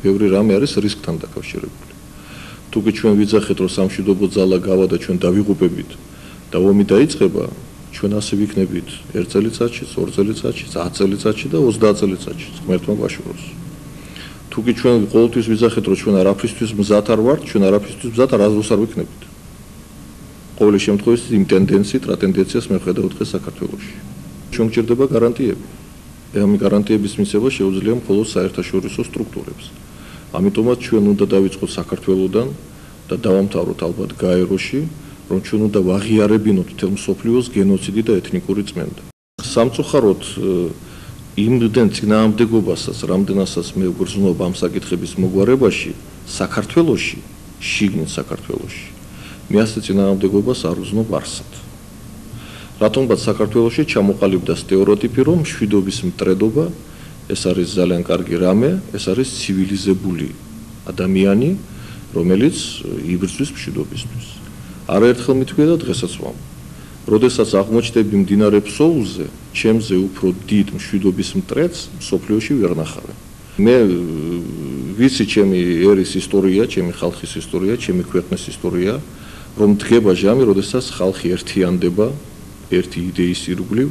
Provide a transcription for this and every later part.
ბევრი რამე არის რისკთან დაკავშირებული. თუკი ჩვენ ვიძახეთ, რომ სამშვიდობო ძალა გავა და ჩვენ დავიღუპებით და ომი დაიწყება, ჩვენ ასე ვიქნებით 1 წელიწადში, 2 წელიწადში, 10 წელიწადში და 30 წელიწადში, ღმერთმა გვაშუროს. თუკი ჩვენ ყოველთვის ვიძახეთ, რომ ჩვენ არაფრისთვის მზად არ ვართ, ჩვენ არაფრისთვის მზად არასდროს არ ვიქნებით. ყოველი შემთხვევაში იმ ტენდენციით, რა ტენდენციას მე ვხედავ დღეს საქართველოში. ჩვენ გვჭირდება გარანტიები. ამ გარანტიების მიცემა შეუძლია მხოლოდ საერთაშორისო სტრუქტურებს. ამიტომაც ჩვენ უნდა დავიწყოთ საქართველოსდან და დავამთავროთ ალბათ გაეროში, რომ ჩვენ უნდა ვაღიარებინოთ მთელ მსოფლიოს გენოციდი და ეთნიკური წმენდა. სამწუხაროდ იმდენ წინააღმდეგობასაც, რამდენადაც მე ვგრძნობ ამ საკითხების მოგვარებაში, საქართველოში, შიგნით საქართველოში, მე ასე წინააღმდეგობას არ ვზნობ არსად. რატომღაც საქართველოში ჩამოყალიბდა სტერეოტიპი, რომ მშვიდობის მტრედობა ეს არის ძალიან კარგი რამე, ეს არის ცივილიზებული ადამიანი, რომელიც იბრძვის მშვიდობისთვის. არაერთხელ მithქვია და დღესაც ვამბობ. როდესაც აღმოჩნდები მდინარე ფსოულზე, ჩემზე უფრო დიდ მშვიდობის მტრედს მსოფლიოში ვერ ნახავენ. მე ვიცი ჩემი ერის ისტორია, ჩემი ხალხის ისტორია, ჩემი ქვეყნის ისტორია, რომ დგება ჟამი, როდესაც ხალხი ერთიანდება, ერთი იდეის ირგვლივ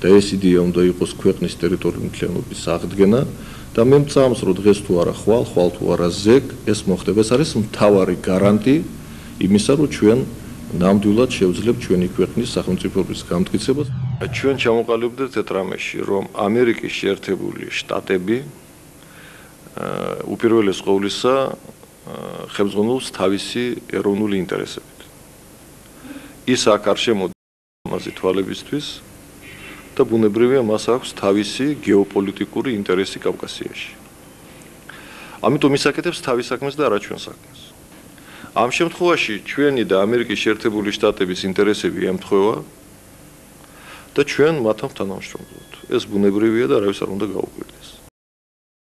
და ეს იდეა უნდა იყოს ქვეყნის ტერიტორიული მთლიანობის აღდგენა და მე მწამს, რომ დღეს თუ არა ხვალ თუ არა ზეგ, ეს მოხდება. ეს არის მთავარი გარანტი იმისა, რომ ჩვენ ნამდვილად შევძლებთ ჩვენი ქვეყნის სახელმწიფოების გამტკიცებას. ჩვენ ჩამოყალიბდით ერთ რამეში, რომ ამერიკის შეერთებული შტატები უპირველეს ყოვლისა ხელმძღვანელობს თავისი ეროვნული ინტერესებით. ის აქ არ შემოდის ამაზე თვალებისთვის და ბუნებრივია მას აქვს თავისი გეოპოლიტიკური ინტერესი კავკასიაში. ამიტომ ის აკეთებს თავის საქმეს და არა ჩვენ საქმეს. ამ შემთხვევაში ჩვენი და ამერიკის შეერთებული შტატების ინტერესები ემთხვევა და ჩვენ მათთან თანამშრომლობთ. ეს ბუნებრივია და არავის არ უნდა გაუკვირდეთ.